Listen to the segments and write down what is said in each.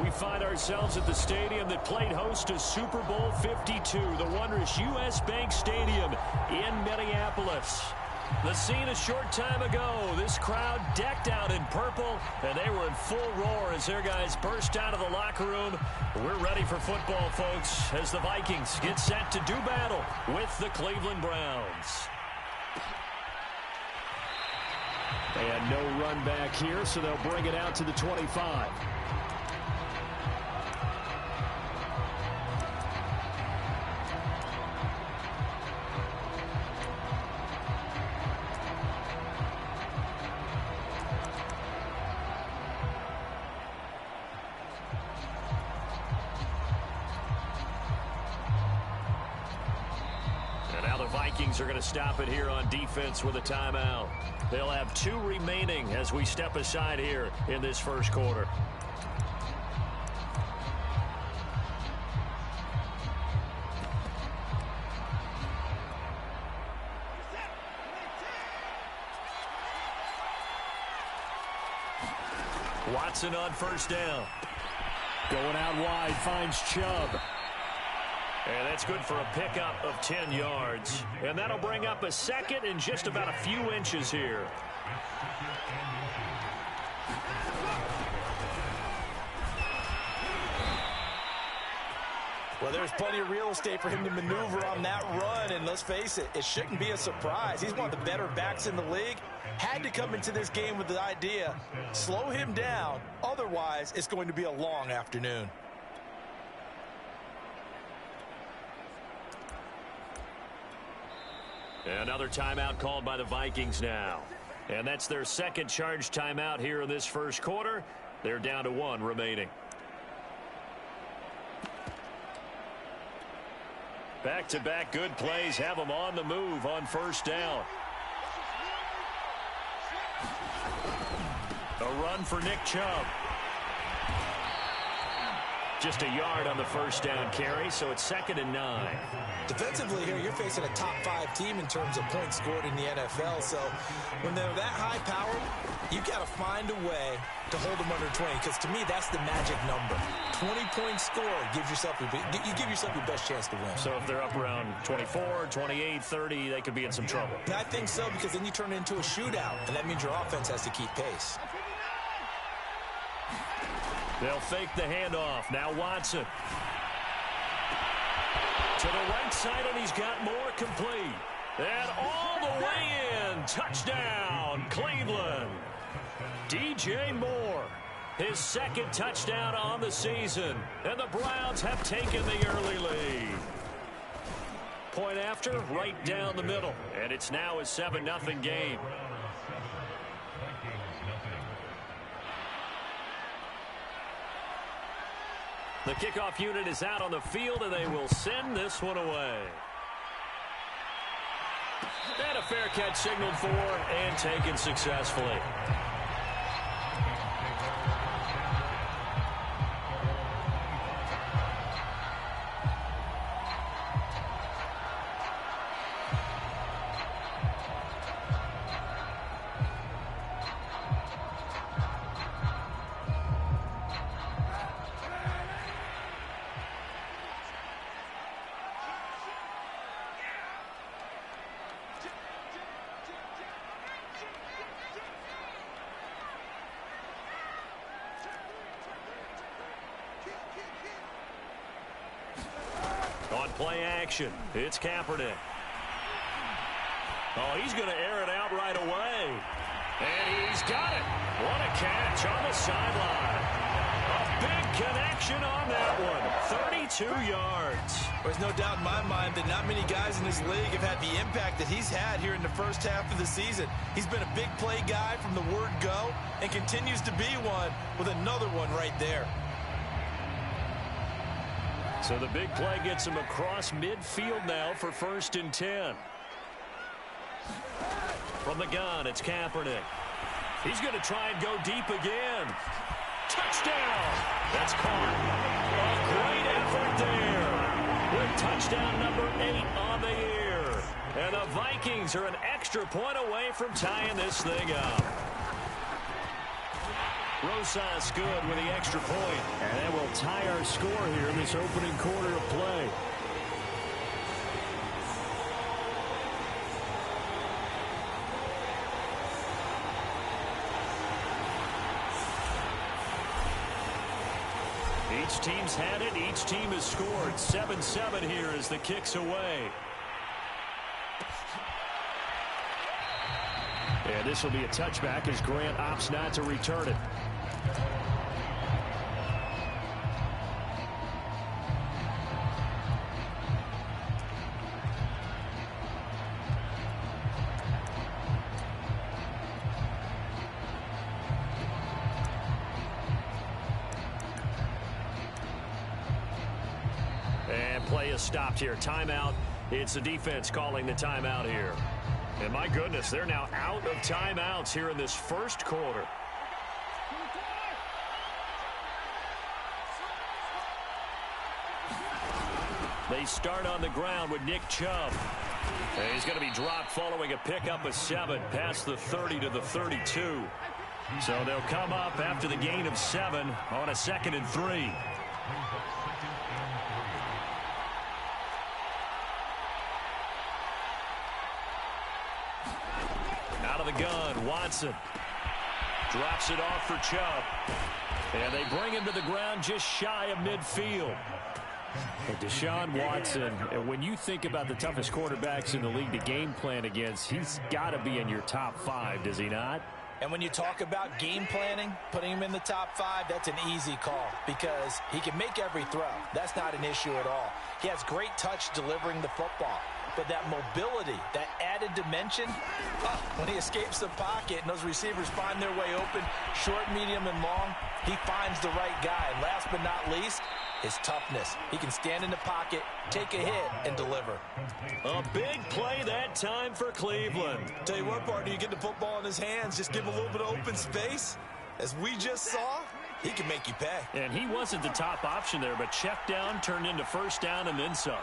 we find ourselves at the stadium that played host to Super Bowl 52, the wondrous U.S. Bank Stadium in Minneapolis. The scene a short time ago, this crowd decked out in purple, and they were in full roar as their guys burst out of the locker room. We're ready for football, folks, as the Vikings get set to do battle with the Cleveland Browns. They had no run back here, so they'll bring it out to the 25. Vikings are going to stop it here on defense with a timeout. They'll have 2 remaining as we step aside here in this first quarter. Watson on first down. Going out wide, finds Chubb. And that's good for a pickup of 10 yards. And that'll bring up a second and just about a few inches here. Well, there's plenty of real estate for him to maneuver on that run. And let's face it, it shouldn't be a surprise. He's one of the better backs in the league. Had to come into this game with the idea, slow him down. Otherwise, it's going to be a long afternoon. Another timeout called by the Vikings now. And that's their second charge timeout here in this first quarter. They're down to 1 remaining. Back-to-back good plays have them on the move on first down. A run for Nick Chubb. Just a yard on the first down carry, so it's 2nd and 9. Defensively here, you're facing a top 5 team in terms of points scored in the NFL. So when they're that high powered, you got to find a way to hold them under 20. Because to me, that's the magic number. 20 points scored gives yourself you give yourself your best chance to win. So if they're up around 24, 28, 30, they could be in some trouble. I think so, because then you turn it into a shootout, and that means your offense has to keep pace. They'll fake the handoff. Now Watson. To the right side, and he's got more complete. And all the way in. Touchdown, Cleveland. DJ Moore, his 2nd touchdown on the season. And the Browns have taken the early lead. Point after, right down the middle. And it's now a 7-0 game. The kickoff unit is out on the field, and they will send this one away. And a fair catch signaled for and taken successfully. On play action, it's Kaepernick. Oh, he's going to air it out right away. And he's got it. What a catch on the sideline. A big connection on that one. 32 yards. There's no doubt in my mind that not many guys in this league have had the impact that he's had here in the first half of the season. He's been a big play guy from the word go and continues to be one with another one right there. So the big play gets him across midfield now for 1st and 10. From the gun, it's Kaepernick. He's going to try and go deep again. Touchdown! That's caught. A great effort there. With touchdown number 8 on the year. And the Vikings are an extra point away from tying this thing up. Rosas good with the extra point. And that will tie our score here in this opening quarter of play. Each team's had it. Each team has scored. 7-7 here as the kick's away. And this will be a touchback as Grant opts not to return it. And play is stopped here. Timeout. It's the defense calling the timeout here. And my goodness, they're now out of timeouts here in this first quarter. They start on the ground with Nick Chubb. And he's going to be dropped following a pickup of 7 past the 30 to the 32. So they'll come up after the gain of 7 on a 2nd and 3. Out of the gun, Watson drops it off for Chubb. And they bring him to the ground just shy of midfield. And Deshaun Watson, when you think about the toughest quarterbacks in the league to game plan against, he's got to be in your top 5, does he not? And when you talk about game planning, putting him in the top 5, that's an easy call because he can make every throw. That's not an issue at all. He has great touch delivering the football. But that mobility, that added dimension, when he escapes the pocket and those receivers find their way open, short, medium, and long, he finds the right guy. And last but not least, his toughness. He can stand in the pocket, take a hit, and deliver. A big play that time for Cleveland. Tell you what, partner, you get the football in his hands, just give him a little bit of open space. As we just saw, he can make you pay. And he wasn't the top option there, but check down turned into first down and then some.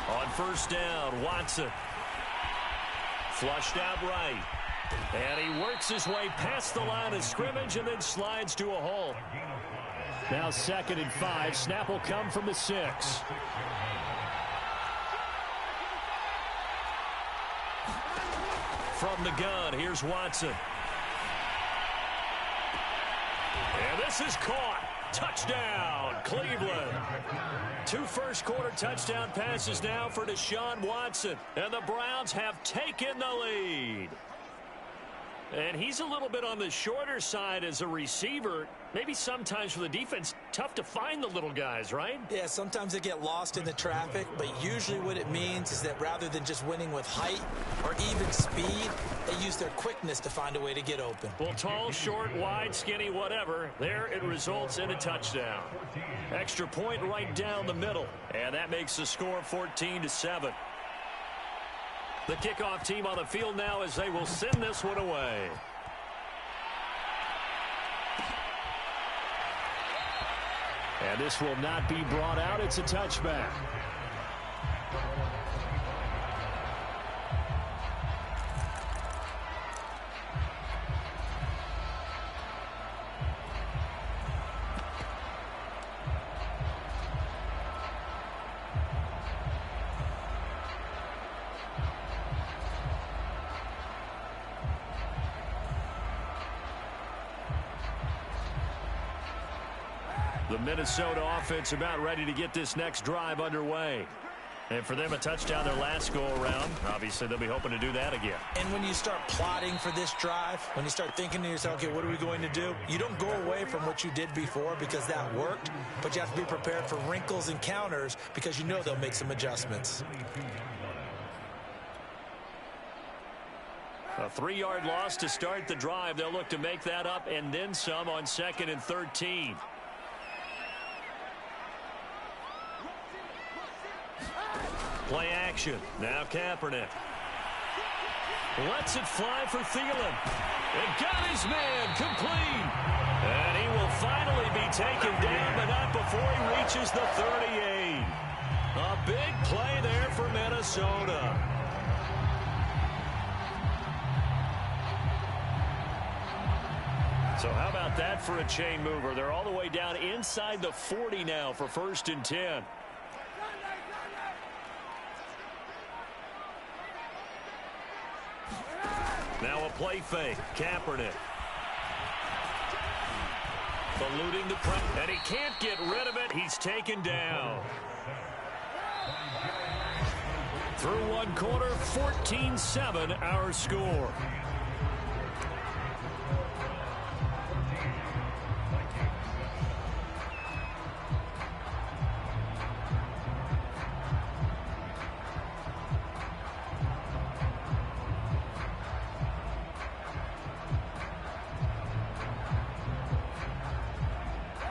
On first down, Watson. Flushed out right. And he works his way past the line of scrimmage and then slides to a hole. Now 2nd and 5. Snap will come from the 6. From the gun, here's Watson. And this is caught. Touchdown, Cleveland. 2 first-quarter touchdown passes now for Deshaun Watson. And the Browns have taken the lead. And he's a little bit on the shorter side as a receiver. Maybe sometimes for the defense, tough to find the little guys, right? Yeah, sometimes they get lost in the traffic, but usually what it means is that rather than just winning with height or even speed, they use their quickness to find a way to get open. Well, tall, short, wide, skinny, whatever, there it results in a touchdown. Extra point right down the middle, and that makes the score 14-7. The kickoff team on the field now as they will send this one away. And this will not be brought out. It's a touchback. The Minnesota offense about ready to get this next drive underway. And for them, a touchdown their last go-around. Obviously, they'll be hoping to do that again. And when you start plotting for this drive, when you start thinking to yourself, okay, what are we going to do? You don't go away from what you did before because that worked, but you have to be prepared for wrinkles and counters because you know they'll make some adjustments. A 3-yard loss to start the drive. They'll look to make that up and then some on 2nd and 13. Play action. Now Kaepernick. Lets it fly for Thielen. And got his man complete. And he will finally be taken down, but not before he reaches the 38. A big play there for Minnesota. Minnesota. So how about that for a chain mover? They're all the way down inside the 40 now for 1st and 10. Now a play fake. Kaepernick. Eluding the pressure. And he can't get rid of it. He's taken down. Through one quarter, 14-7 our score.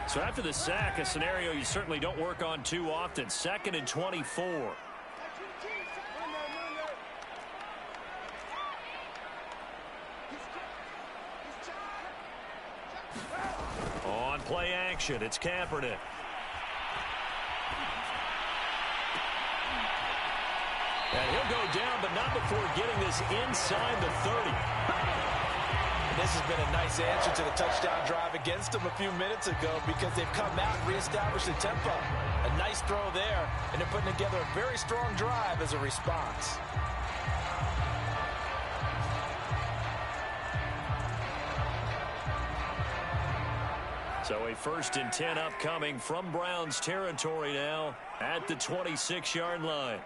So after the sack, a scenario you certainly don't work on too often. 2nd and 24. On play action, it's Kaepernick. And he'll go down, but not before getting this inside the 30. This has been a nice answer to the touchdown drive against them a few minutes ago because they've come out and reestablished the tempo. A nice throw there, and they're putting together a very strong drive as a response. So a 1st and 10 upcoming from Browns territory now at the 26-yard line.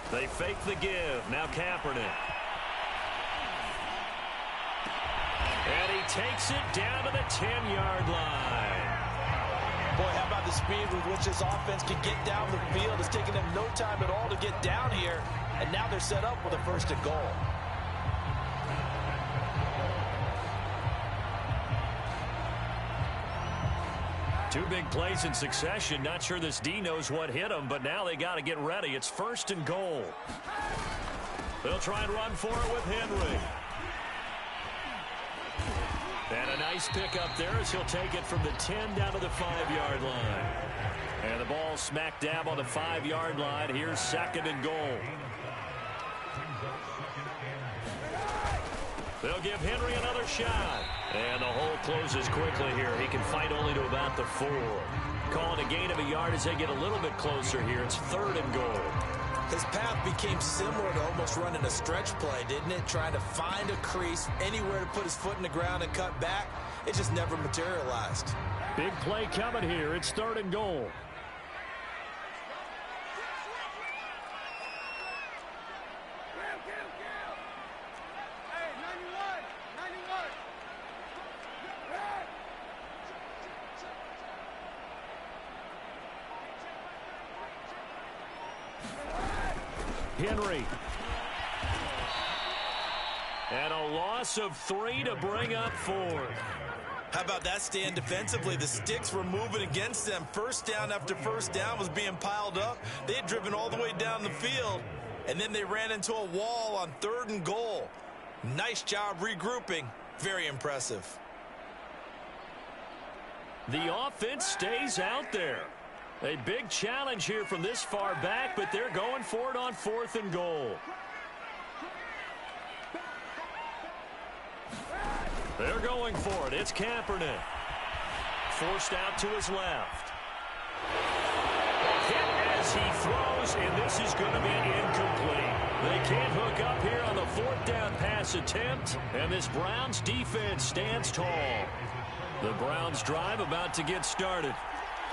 They fake the give. Now Kaepernick. And he takes it down to the 10-yard line. Boy, how about the speed with which this offense can get down the field? It's taken them no time at all to get down here, and now they're set up with a 1st and goal. Two big plays in succession. Not sure this D knows what hit him, but now they got to get ready. It's 1st and goal. They'll try and run for it with Henry. And a nice pickup there as he'll take it from the 10 down to the 5-yard line. And the ball smack dab on the 5-yard line. Here's 2nd and goal. They'll give Henry another shot. And the hole closes quickly here. He can fight only to about the 4. Calling a gain of a yard as they get a little bit closer here. It's 3rd and goal. His path became similar to almost running a stretch play, didn't it? Trying to find a crease, anywhere to put his foot in the ground and cut back. It just never materialized. Big play coming here. It's 3rd and goal. Henry. And a loss of 3 to bring up 4th. How about that stand defensively? The sticks were moving against them. 1st down after 1st down was being piled up. They had driven all the way down the field, and then they ran into a wall on 3rd and goal. Nice job regrouping. Very impressive. The offense stays out there. A big challenge here from this far back, but they're going for it on 4th and goal. They're going for it. It's Kaepernick. Forced out to his left. Hit as he throws, and this is going to be incomplete. They can't hook up here on the 4th down pass attempt, and this Browns defense stands tall. The Browns drive about to get started.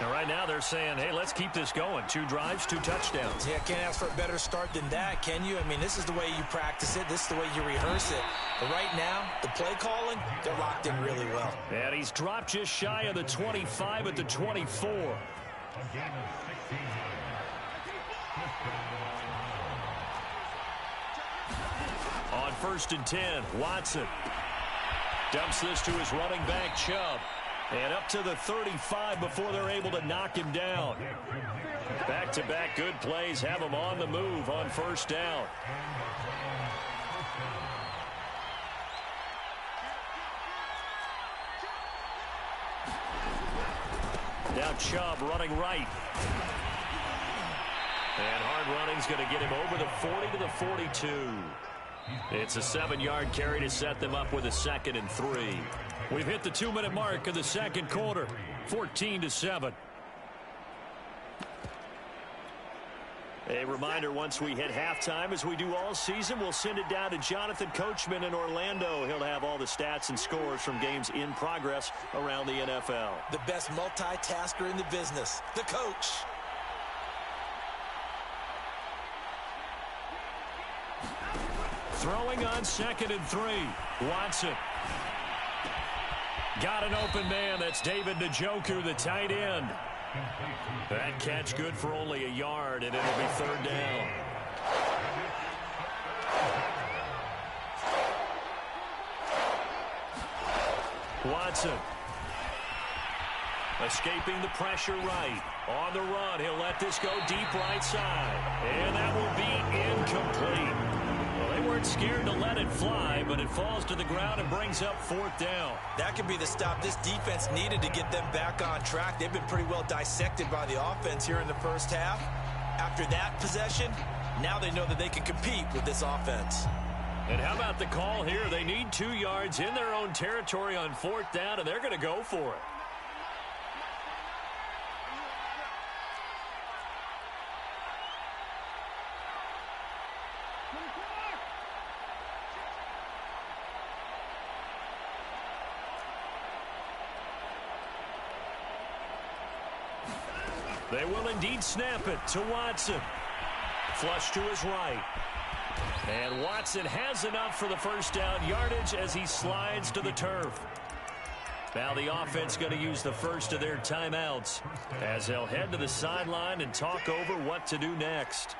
And right now they're saying, hey, let's keep this going. 2 drives, 2 touchdowns. Yeah, can't ask for a better start than that, can you? I mean, this is the way you practice it. This is the way you rehearse it. But right now, the play calling, they're locked in really well. And he's dropped just shy of the 25 at the 24. On 1st and 10, Watson dumps this to his running back, Chubb. And up to the 35 before they're able to knock him down. Back-to-back good plays have him on the move on 1st down. Now Chubb running right. And hard running's going to get him over the 40 to the 42. It's a 7-yard carry to set them up with a 2nd and 3. We've hit the 2-minute mark of the second quarter. 14-7. A reminder, once we hit halftime, as we do all season, we'll send it down to Jonathan Coachman in Orlando. He'll have all the stats and scores from games in progress around the NFL. The best multitasker in the business, the coach. Throwing on 2nd and 3. Watson. Got an open man. That's David Njoku, the tight end. That catch good for only a yard, and it'll be 3rd down. Watson. Escaping the pressure right. On the run, he'll let this go deep right side. And that will be incomplete. Well, they weren't scared to let it fly, but it falls to the ground and brings up 4th down. That could be the stop this defense needed to get them back on track. They've been pretty well dissected by the offense here in the first half. After that possession, now they know that they can compete with this offense. And how about the call here? They need 2 yards in their own territory on 4th down, and they're going to go for it. They will indeed snap it to Watson. Flush to his right. And Watson has enough for the 1st down yardage as he slides to the turf. Now the offense going to use the first of their timeouts as they'll head to the sideline and talk over what to do next.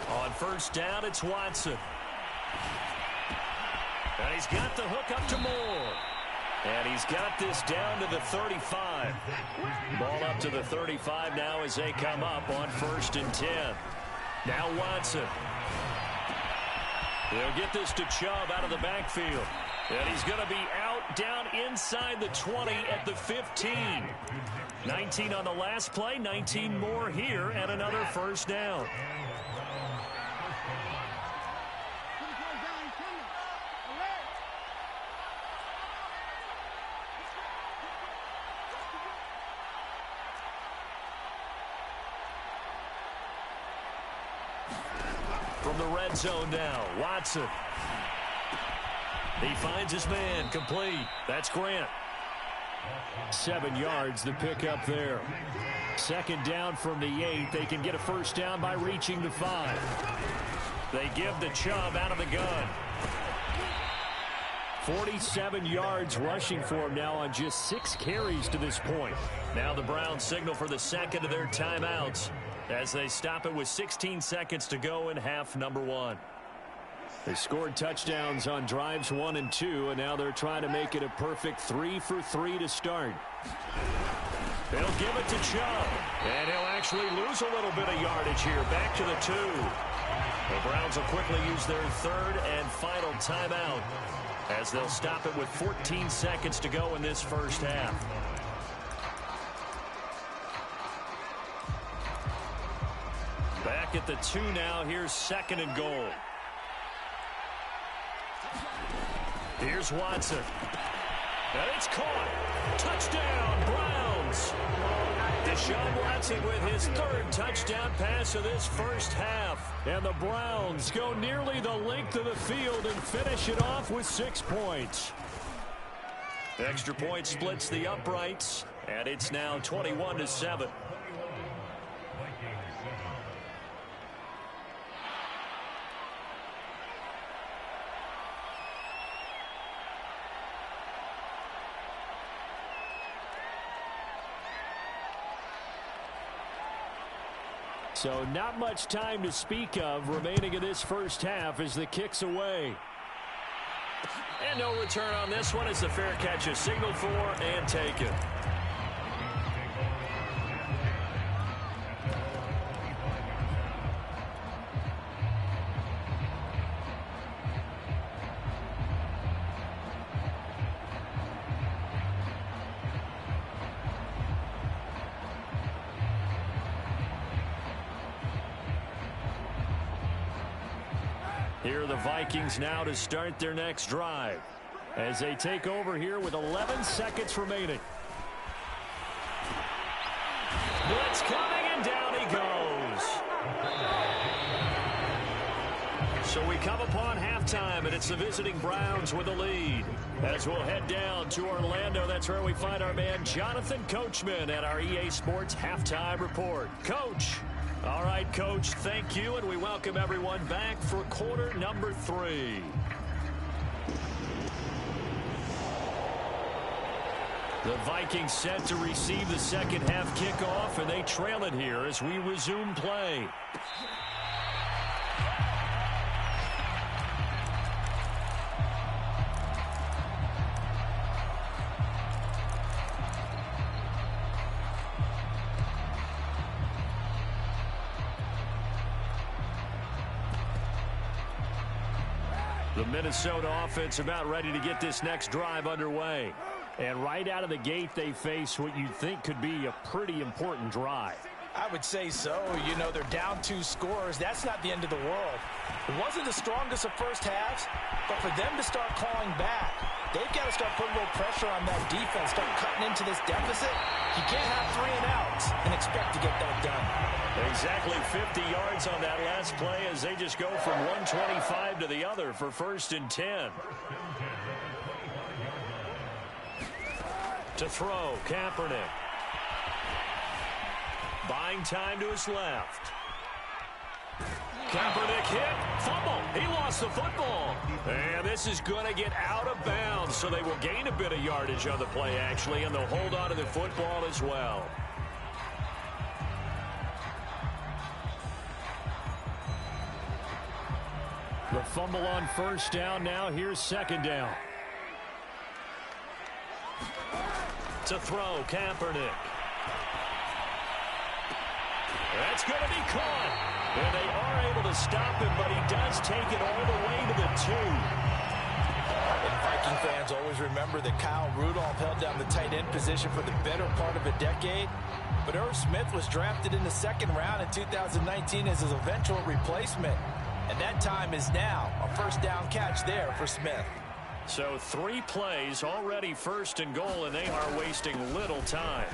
On 1st down, it's Watson. And he's got the hook up to Moore. And he's got this down to the 35. Ball up to the 35 now as they come up on 1st and 10. Now Watson. They'll get this to Chubb out of the backfield. And he's going to be out down inside the 20 at the 15. 19 on the last play, 19 more here, and another 1st down. From the red zone now, Watson. He finds his man, complete. That's Grant. 7 yards, the pickup there. 2nd down from the 8. They can get a 1st down by reaching the 5. They give the Chubb out of the gun. 47 yards rushing for him now on just 6 carries to this point. Now the Browns signal for the 2nd of their timeouts as they stop it with 16 seconds to go in half number 1. They scored touchdowns on drives 1 and 2, and now they're trying to make it a perfect 3 for 3 to start. They'll give it to Chubb, and he'll actually lose a little bit of yardage here. Back to the 2. The Browns will quickly use their 3rd and final timeout as they'll stop it with 14 seconds to go in this first half. Back at the 2 now. Here's 2nd and goal. Here's Watson. And it's caught. Touchdown, Browns. Deshaun Watson with his 3rd touchdown pass of this first half. And the Browns go nearly the length of the field and finish it off with 6 points. Extra point splits the uprights, and it's now 21-7. So not much time to speak of remaining in this first half as the kick's away. And no return on this one as the fair catch is signaled for and taken. Here are the Vikings now to start their next drive as they take over here with 11 seconds remaining. Blitz coming, and down he goes. So we come upon halftime, and it's the visiting Browns with the lead. As we'll head down to Orlando, that's where we find our man Jonathan Coachman at our EA Sports Halftime Report. Coach. All right, Coach, thank you, and we welcome everyone back for quarter number 3. The Vikings set to receive the second half kickoff, and they trail it here as we resume play. The Minnesota offense about ready to get this next drive underway. And right out of the gate, they face what you'd think could be a pretty important drive. I would say so. You know, they're down 2 scores. That's not the end of the world. It wasn't the strongest of first halves, but for them to start clawing back, they've got to start putting a little pressure on that defense, start cutting into this deficit. You can't have 3 and outs and expect to get that done. Exactly 50 yards on that last play as they just go from 125 to the other for 1st and 10. To throw, Kaepernick. Buying time to his left. Kaepernick hit, fumble. He lost the football. And this is going to get out of bounds, so they will gain a bit of yardage on the play, actually, and they'll hold on to the football as well. The fumble on 1st down. Now here's 2nd down. To throw, Kaepernick. That's going to be caught. And they are able to stop him, but he does take it all the way to the 2. And Viking fans always remember that Kyle Rudolph held down the tight end position for the better part of a decade. But Irv Smith was drafted in the 2nd round in 2019 as his eventual replacement. And that time is now. A 1st down catch there for Smith. So 3 plays, already 1st and goal, and they are wasting little time.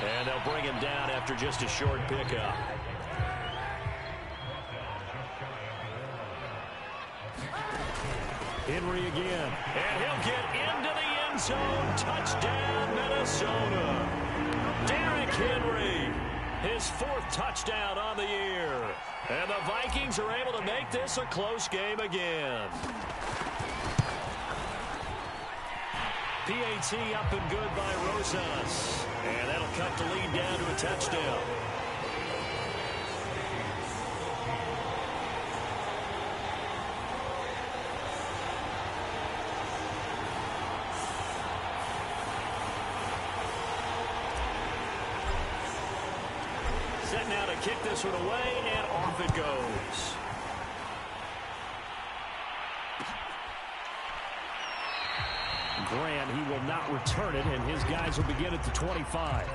And they'll bring him down after just a short pickup. Henry again. And he'll get into the end zone. Touchdown, Minnesota. Derrick Henry, his 4th touchdown on the year. And the Vikings are able to make this a close game again. PAT up and good by Rosas. And that'll cut the lead down to a touchdown. Set now to kick this one away, and off it goes. Grant, he will not return it, and his guys will begin at the 25.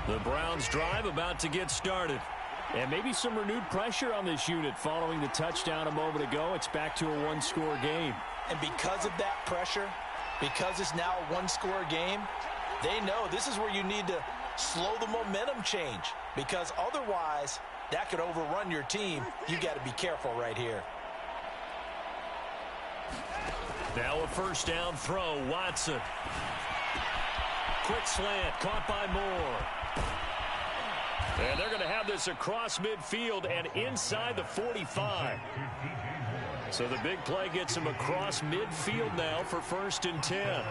The Browns drive about to get started. And maybe some renewed pressure on this unit following the touchdown a moment ago. It's back to a 1-score game. And because of that pressure, because it's now a 1-score game, they know this is where you need to slow the momentum change. Because otherwise, that could overrun your team. You got to be careful right here. Now a first down throw, Watson. Quick slant, caught by Moore. And they're going to have this across midfield and inside the 45. So the big play gets him across midfield now for 1st and 10.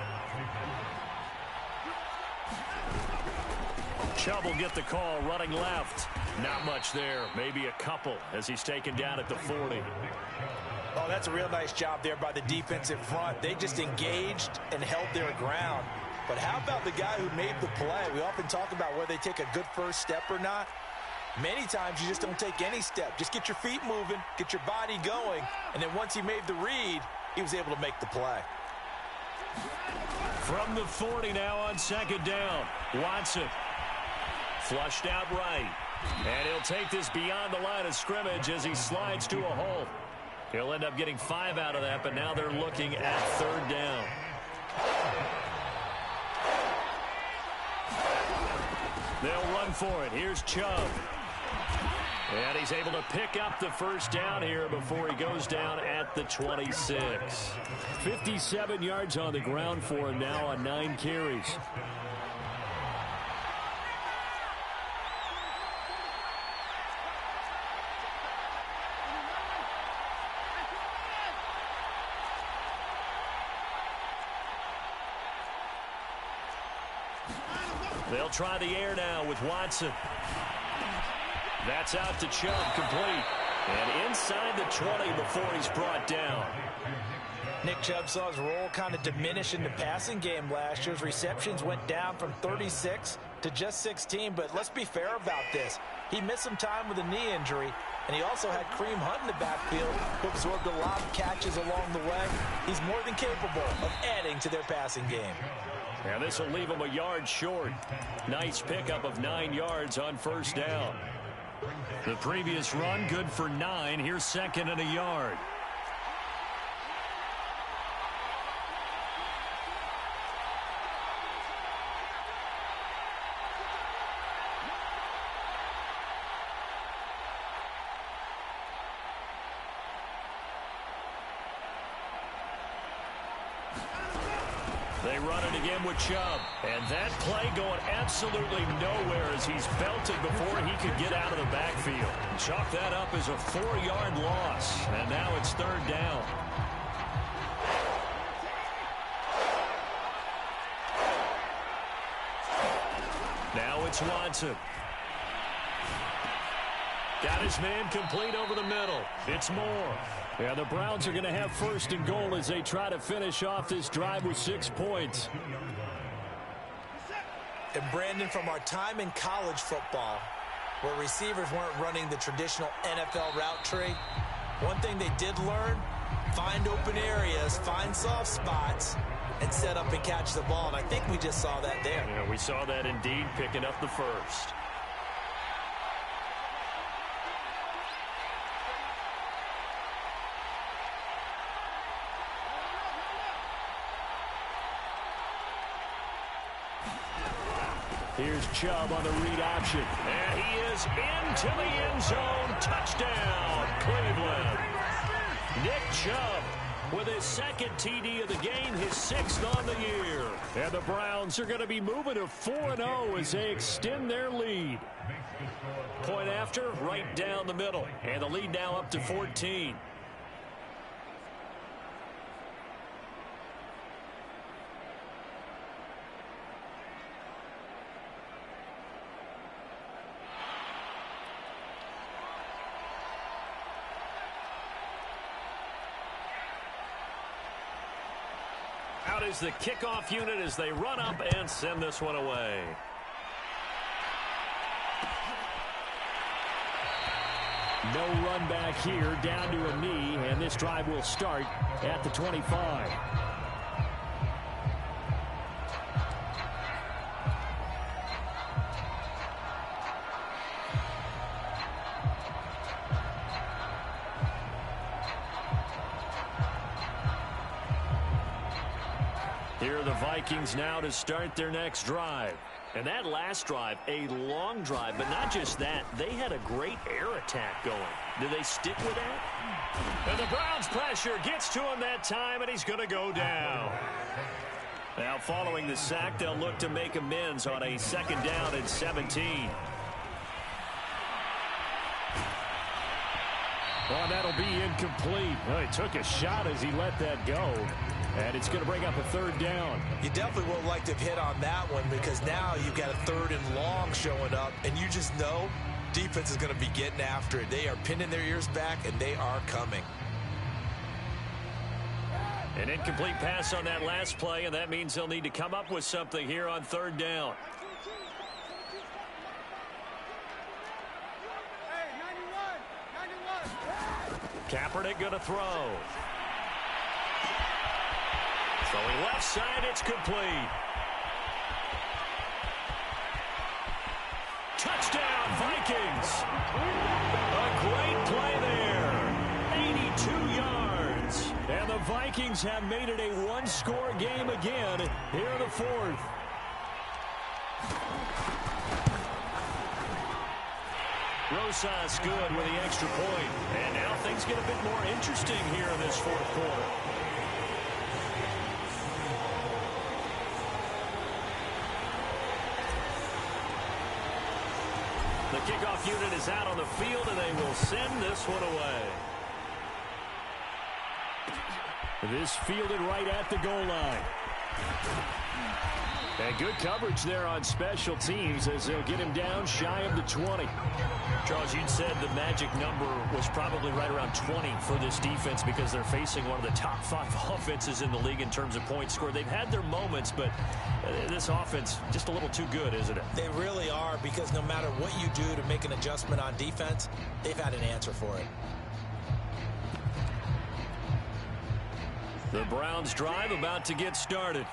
Chubb will get the call running left. Not much there, maybe a couple as he's taken down at the 40. Oh, that's a real nice job there by the defensive front. They just engaged and held their ground. But how about the guy who made the play? We often talk about whether they take a good first step or not. Many times you just don't take any step. Just get your feet moving, get your body going, and then once he made the read, he was able to make the play. From the 40 now on 2nd down, Watson. Flushed out right. And he'll take this beyond the line of scrimmage as he slides to a hole. He'll end up getting 5 out of that, but now they're looking at 3rd down. They'll run for it. Here's Chubb. And he's able to pick up the first down here before he goes down at the 26. 57 yards on the ground for him now on 9 carries. They'll try the air now with Watson. That's out to Chubb, complete. And inside the 20 before he's brought down. Nick Chubb saw his role kind of diminish in the passing game last year. His receptions went down from 36 to just 16. But let's be fair about this. He missed some time with a knee injury. And he also had Kareem Hunt in the backfield, who absorbed a lot of catches along the way. He's more than capable of adding to their passing game. And this will leave him a yard short. Nice pickup of 9 yards on 1st down. The previous run good for 9. Here's 2nd and a yard. They run it again with Chubb. And that play going absolutely nowhere as he's belted before he could get out of the backfield. Chalk that up as a 4-yard loss. And now it's 3rd down. Now it's Watson. Got his man complete over the middle. It's Moore. Yeah, the Browns are going to have 1st and goal as they try to finish off this drive with 6 points. And Brandon, from our time in college football, where receivers weren't running the traditional NFL route tree, one thing they did learn, find open areas, find soft spots, and set up and catch the ball. And I think we just saw that there. Yeah, we saw that indeed, picking up the first. Here's Chubb on the read option. And he is into the end zone. Touchdown, Cleveland. Nick Chubb with his 2nd TD of the game, his 6th on the year. And the Browns are going to be moving to 4-0 as they extend their lead. Point after, right down the middle. And the lead now up to 14. Out is the kickoff unit as they run up and send this one away. No run back here, down to a knee, and this drive will start at the 25. Here are the Vikings now to start their next drive. And that last drive, a long drive, but not just that. They had a great air attack going. Did they stick with that? And the Browns pressure gets to him that time, and he's going to go down. Now, following the sack, they'll look to make amends on a 2nd down and 17. Well, that'll be incomplete. Well, he took a shot as he let that go. And it's going to bring up a 3rd down. You definitely would like to have hit on that one because now you've got a 3rd and long showing up, and you just know defense is going to be getting after it. They are pinning their ears back, and they are coming. An incomplete pass on that last play, and that means they'll need to come up with something here on 3rd down. Kaepernick going to throw. Throwing left side, it's complete. Touchdown, Vikings. A great play there. 82 yards. And the Vikings have made it a one-score game again here in the 4th. Rosas good with the extra point. And now things get a bit more interesting here in this 4th quarter. The kickoff unit is out on the field, and they will send this one away. This fielded right at the goal line. And good coverage there on special teams as they'll get him down shy of the 20. Charles, you'd said the magic number was probably right around 20 for this defense because they're facing one of the top 5 offenses in the league in terms of points scored. They've had their moments, but this offense just a little too good, isn't it? They really are because no matter what you do to make an adjustment on defense, they've had an answer for it. The Browns drive about to get started.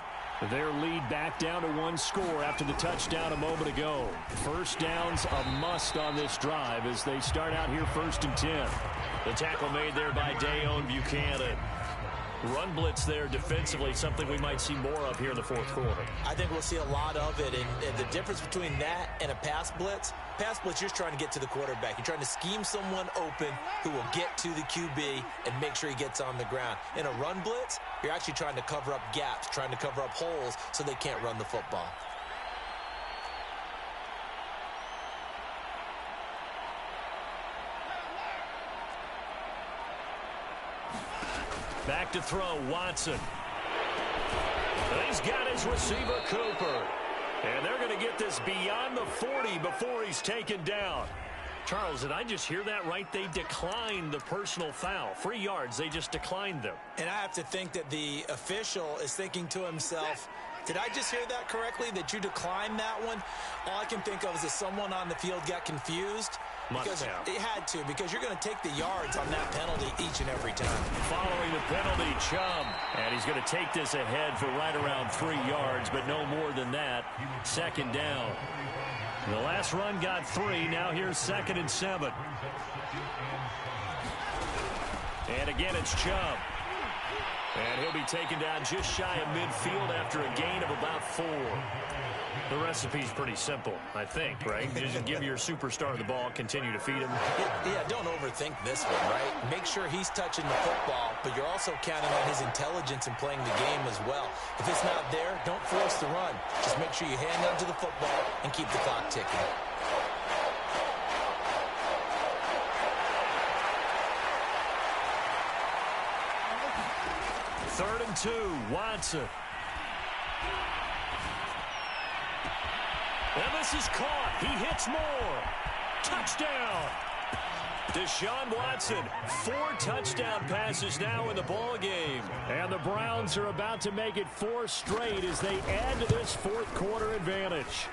Their lead back down to 1 score after the touchdown a moment ago. 1st down's a must on this drive as they start out here 1st and 10. The tackle made there by Dayon Buchanan. Run blitz there defensively, something we might see more of here in the 4th quarter. I think we'll see a lot of it, and the difference between that and a pass blitz, you're just trying to get to the quarterback. You're trying to scheme someone open who will get to the QB and make sure he gets on the ground. In a run blitz, you're actually trying to cover up gaps, trying to cover up holes so they can't run the football. Back to throw, Watson. And he's got his receiver, Cooper. And they're going to get this beyond the 40 before he's taken down. Charles, did I just hear that right? They declined the personal foul. 3 yards, they just declined them. And I have to think that the official is thinking to himself, did I just hear that correctly, that you declined that one? All I can think of is that someone on the field got confused. Because it had to, because you're going to take the yards on that penalty each and every time. Following the penalty, Chubb. And he's going to take this ahead for right around 3 yards, but no more than that. 2nd down. The last run got 3. Now here's 2nd and 7. And again, it's Chubb. And he'll be taken down just shy of midfield after a gain of about 4. The recipe's pretty simple, I think, right? You just give your superstar the ball, continue to feed him. Yeah, don't overthink this one, right? Make sure he's touching the football, but you're also counting on his intelligence in playing the game as well. If it's not there, don't force the run. Just make sure you hang on to the football and keep the clock ticking. Third and 2, Watson. And this is caught. He hits more. Touchdown. Deshaun Watson, 4 touchdown passes now in the ball game. And the Browns are about to make it 4 straight as they add to this 4th quarter advantage.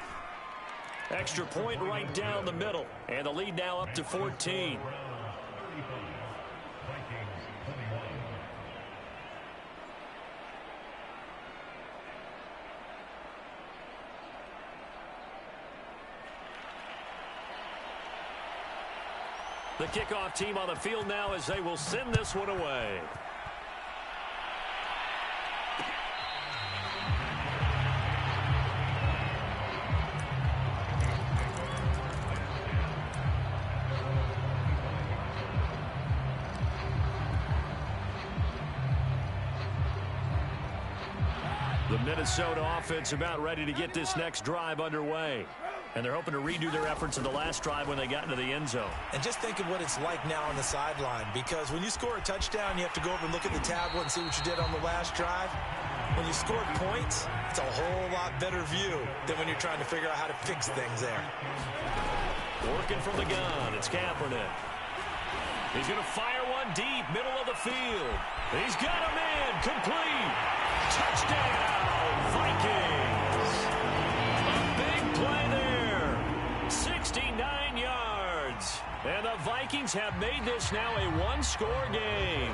Extra point right down the middle. And the lead now up to 14. The kickoff team on the field now as they will send this one away. The Minnesota offense about ready to get this next drive underway. And they're hoping to redo their efforts in the last drive when they got into the end zone. And just think of what it's like now on the sideline, because when you score a touchdown, you have to go over and look at the tablet and see what you did on the last drive. When you scored points, it's a whole lot better view than when you're trying to figure out how to fix things there. Working from the gun, it's Kaepernick. He's going to fire one deep, middle of the field. He's got him in, complete. Touchdown, Vikings. A big play there, 69 yards. And the Vikings have made this now a one-score game.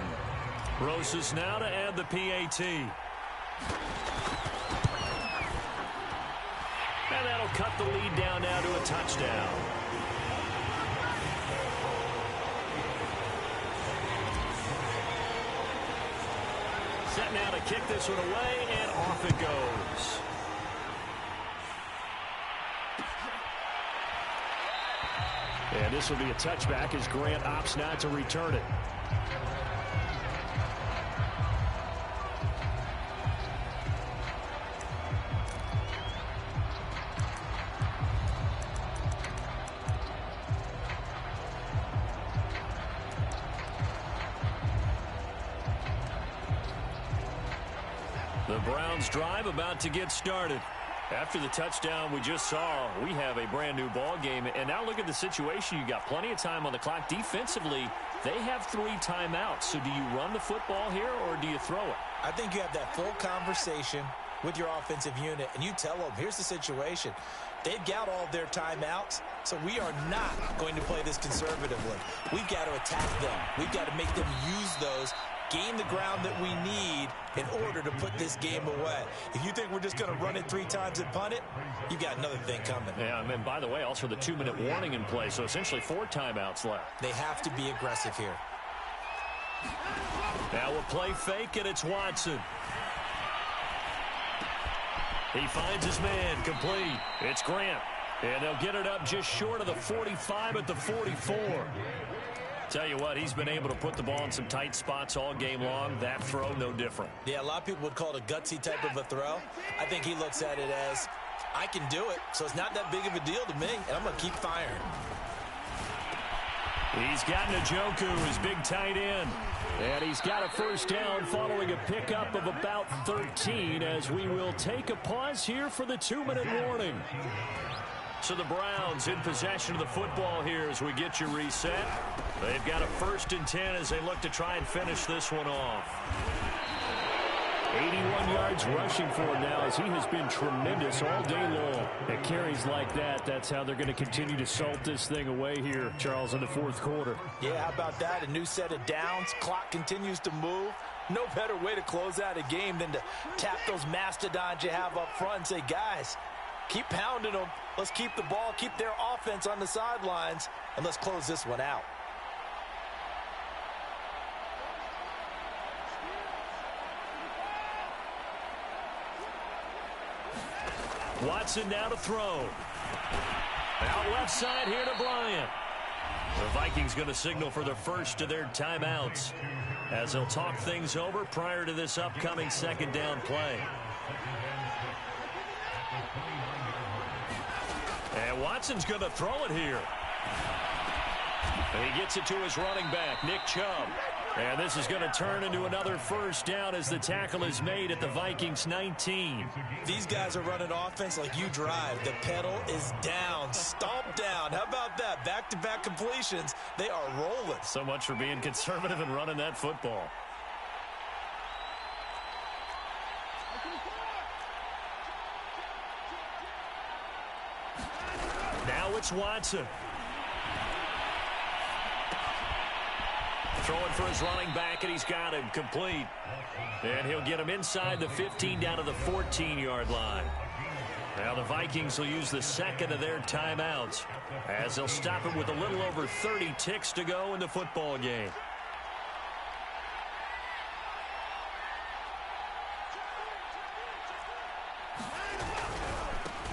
Rosas now to add the PAT. And that'll cut the lead down now to a touchdown. Set now to kick this one away, and off it goes. And this will be a touchback as Grant opts not to return it. The Browns drive about to get started. After the touchdown we just saw, we have a brand new ball game. And now look at the situation. You got plenty of time on the clock. Defensively, they have 3 timeouts. So do you run the football here or do you throw it? I think you have that full conversation with your offensive unit, and you tell them, here's the situation. They've got all their timeouts, so we are not going to play this conservatively. We've got to attack them. We've got to make them use those, gain the ground that we need in order to put this game away. If you think we're just going to run it 3 times and punt it, you've got another thing coming. Yeah, and by the way, also the 2-minute warning in play, so essentially 4 timeouts left. They have to be aggressive here. Now we'll play fake, and it's Watson. He finds his man, complete. It's Grant. And they'll get it up just short of the 45 at the 44. Tell you what, he's been able to put the ball in some tight spots all game long. That throw, no different. Yeah, a lot of people would call it a gutsy type of a throw. I think he looks at it as, I can do it, so it's not that big of a deal to me, and I'm going to keep firing. He's got Njoku, his big tight end. And he's got a first down following a pickup of about 13 as we will take a pause here for the 2-minute warning. So the Browns in possession of the football here as we get you reset. They've got a 1st and 10 as they look to try and finish this one off. 81 yards rushing for him now as he has been tremendous all day long. At carries like that, that's how they're going to continue to salt this thing away here, Charles, in the 4th quarter. Yeah, how about that? A new set of downs. Clock continues to move. No better way to close out a game than to tap those mastodons you have up front and say, guys, keep pounding them. Let's keep the ball, keep their offense on the sidelines, and let's close this one out. Watson now to throw. Out left side here to Bryant. The Vikings going to signal for the first of their timeouts as they'll talk things over prior to this upcoming 2nd down play. And Watson's going to throw it here. And he gets it to his running back, Nick Chubb. And this is going to turn into another first down as the tackle is made at the Vikings 19. These guys are running offense like you drive. The pedal is down, stomp down. How about that? Back-to-back completions. They are rolling. So much for being conservative and running that football. Now it's Watson. Throwing for his running back, and he's got him complete. And he'll get him inside the 15 down to the 14-yard line. Now the Vikings will use the 2nd of their timeouts as they'll stop it with a little over 30 ticks to go in the football game.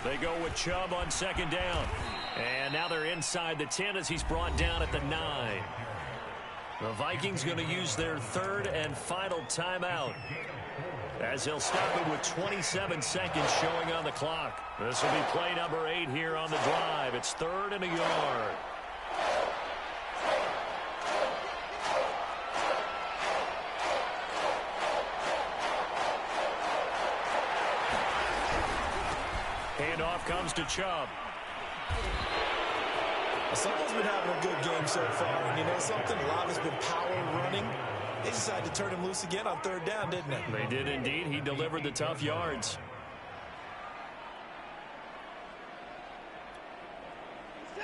They go with Chubb on 2nd down. And now they're inside the 10 as he's brought down at the 9. The Vikings going to use their 3rd and final timeout. as he'll stop it with 27 seconds showing on the clock. This will be play number 8 here on the drive. It's 3rd and a yard. Handoff comes to Chubb. Someone's been having a good game so far, and you know something? A lot has been power running. They decided to turn him loose again on 3rd down, didn't they? They did indeed. He delivered the tough yards.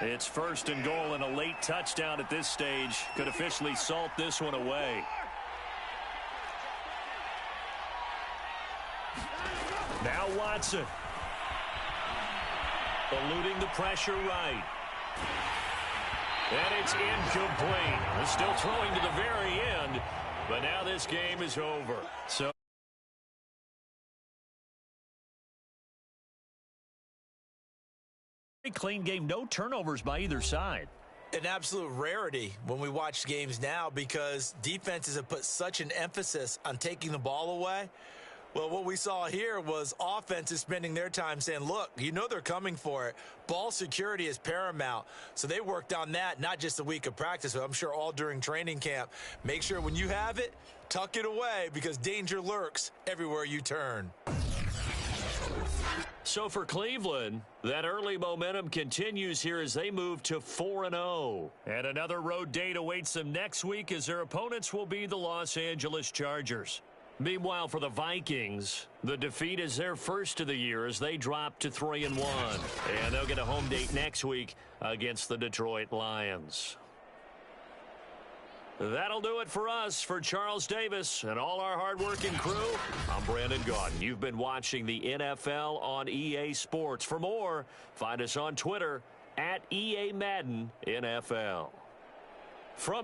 It's 1st and goal, and a late touchdown at this stage could officially salt this one away. Now Watson. Eluding the pressure right. And it's incomplete. They're still throwing to the very end, but now this game is over. So clean game, no turnovers by either side. An absolute rarity when we watch games now because defenses have put such an emphasis on taking the ball away. Well, what we saw here was offenses spending their time saying, look, you know they're coming for it. Ball security is paramount. So they worked on that, not just a week of practice, but I'm sure all during training camp. Make sure when you have it, tuck it away because danger lurks everywhere you turn. So for Cleveland, that early momentum continues here as they move to 4-0. And another road date awaits them next week as their opponents will be the Los Angeles Chargers. Meanwhile, for the Vikings, the defeat is their first of the year as they drop to 3-1. And they'll get a home date next week against the Detroit Lions. That'll do it for us. For Charles Davis and all our hardworking crew, I'm Brandon Gaudin. You've been watching the NFL on EA Sports. For more, find us on Twitter @EA Madden NFL. From